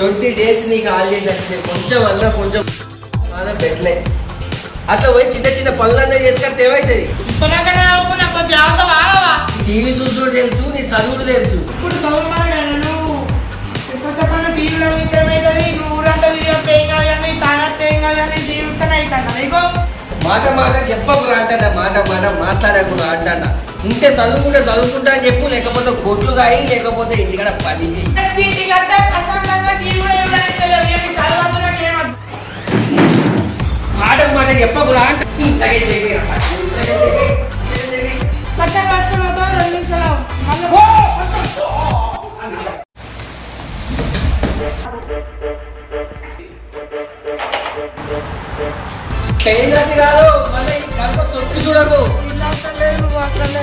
20 days నీకు holidays వచ్చినాయి, కొంచెం వల్ల కొంచెం మనం పెట్టలే. అట్లా పోయి చిన్న చిన్న పనులన్నీ చేసుకుంటే ఏమవుతుంది? టీవీ చూసుడు తెలుసు, నీ చదువుడు తెలుసు. ఇప్పుడు చెప్పండి టీవీలో ఏమవుతుంది? నువ్వు ఊరంతా ఏం కాదని తాగత్తే ఏం కాదని జీవితాన్ని అవుతాను నీకు. మాట మాట చెప్పకురా అంటాడా, మాట మాట మాట్లాడకురా అంటాడా. ఉంటే చదువుకుంటా అని చెప్పు, లేకపోతే కొట్లు కాయి, లేకపోతే ఇంటికాడ పని చేయి. మాట మాట చెప్పకురా అంటే కాదు, మళ్ళీ తొక్కి చూడకు. అసలే